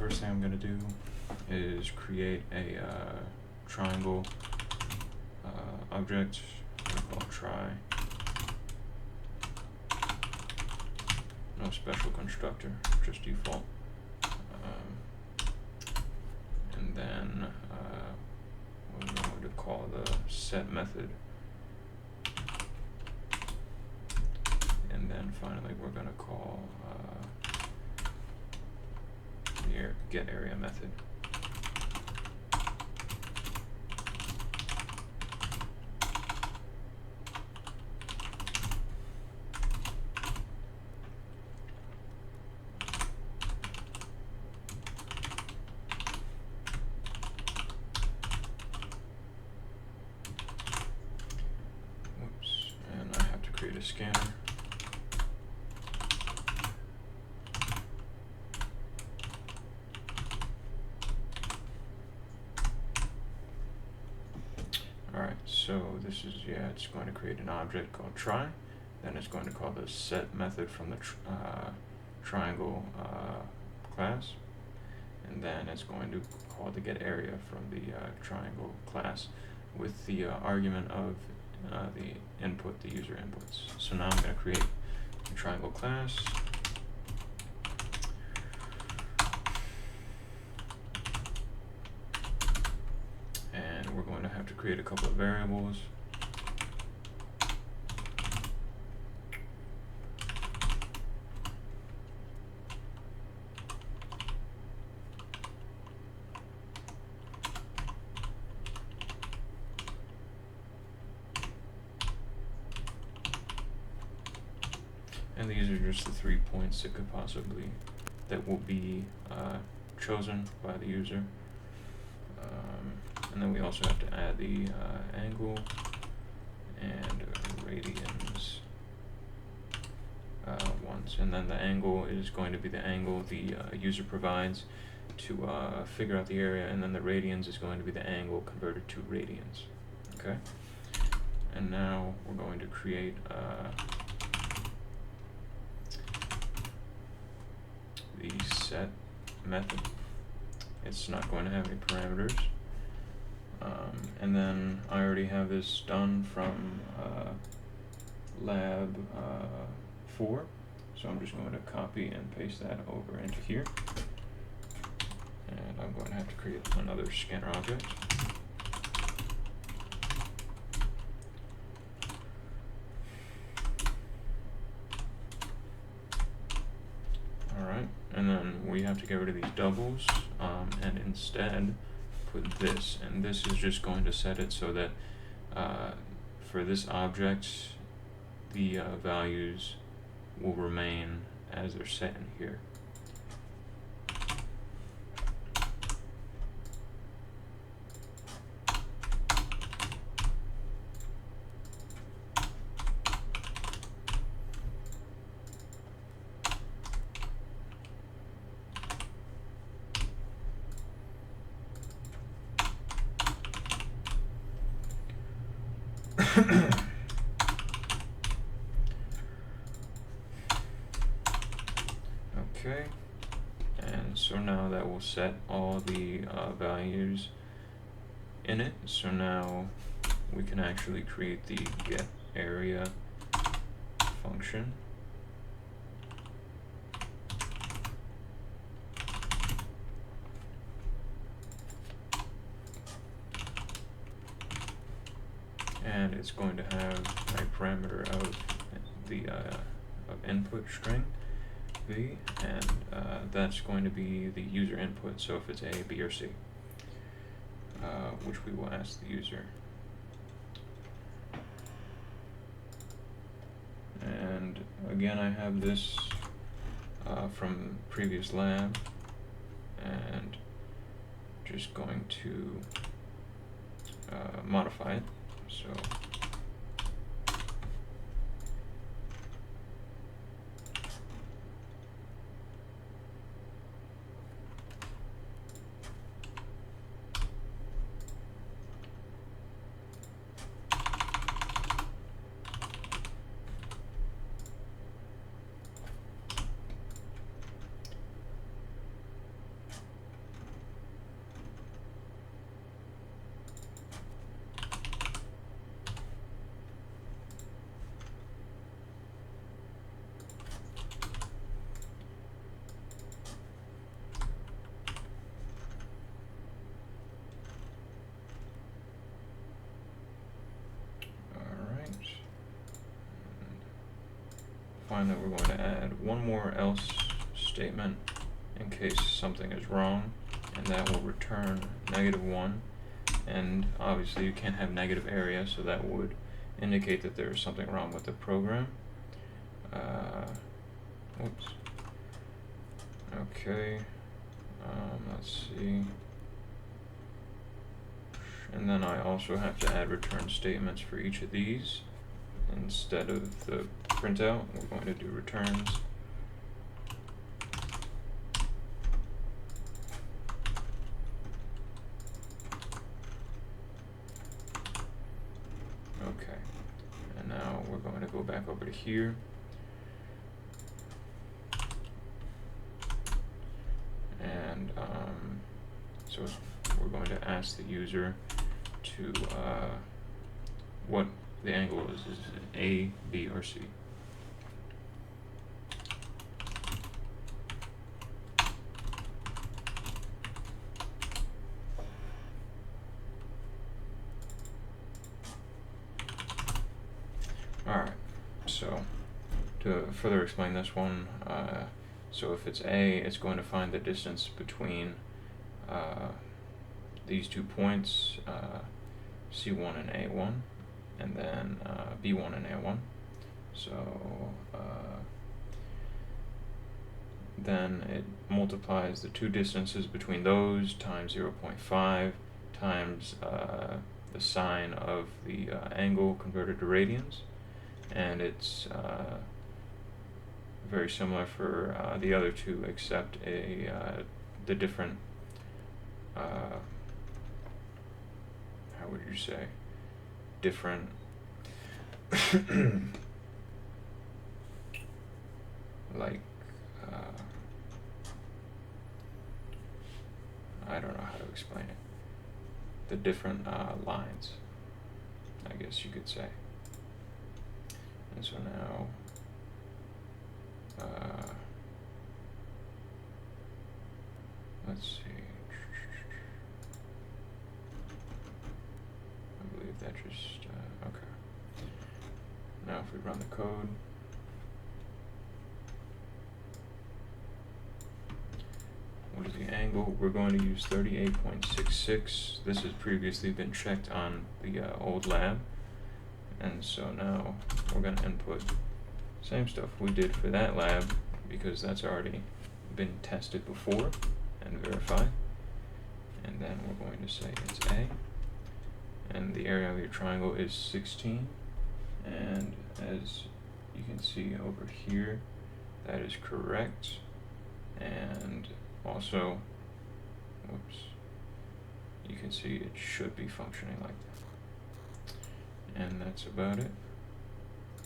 first thing I'm going to do is create a triangle object. I'm going to call it try. No special constructor, just default. And then we're going to call the set method. And then finally we're going to call the get area method. Whoops, and I have to create a scanner. Alright, so this is, it's going to create an object called try, then it's going to call the set method from the triangle class, and then it's going to call the get area from the triangle class with the argument of the input, the user inputs. So now I'm going to create a triangle class. And we're going to have to create a couple of variables. And these are just the 3 points that will be chosen by the user. And then we also have to add the angle and radians once. And then the angle is going to be the angle the user provides to figure out the area, and then the radians is going to be the angle converted to radians. Okay? And now we're going to create the set method. It's not going to have any parameters. And then I already have this done from lab 4, so I'm just going to copy and paste that over into here. And I'm going to have to create another scanner object. Alright, and then we have to get rid of these doubles, and instead put this, and this is just going to set it so that for this object the values will remain as they're set in here. Okay, and so now that will set all the values in it. So now we can actually create the get area function. And it's going to have a parameter of the of input string v, and that's going to be the user input. So if it's A, B, or C, which we will ask the user. And again, I have this from previous lab, and just going to modify it. So find that we're going to add one more else statement in case something is wrong, and that will return -1. And obviously you can't have negative area, so that would indicate that there's something wrong with the program. Oops. Okay, let's see. And then I also have to add return statements for each of these. Instead of the printout, we're going to do returns. Okay, and now we're going to go back over to here. And so we're going to ask the user to what the angle is it A, B, or C? Alright, so to further explain this one, so if it's A, it's going to find the distance between these 2 points, C1 and A1, and then B1 and A1. So then it multiplies the 2 distances between those times 0.5 times the sine of the angle converted to radians, and it's very similar for the other two, except the different how would you say, different like I don't know how to explain it. The different lines, I guess you could say. And so now let's see. I believe that just okay. Now if we run the code, what is the angle? We're going to use 38.66. This has previously been checked on the old lab, and so now we're going to input same stuff we did for that lab, because that's already been tested before and verified. And then we're going to say it's A, and the area of your triangle is 16, and as you can see over here, that is correct. And also, whoops, you can see it should be functioning like that. And that's about it.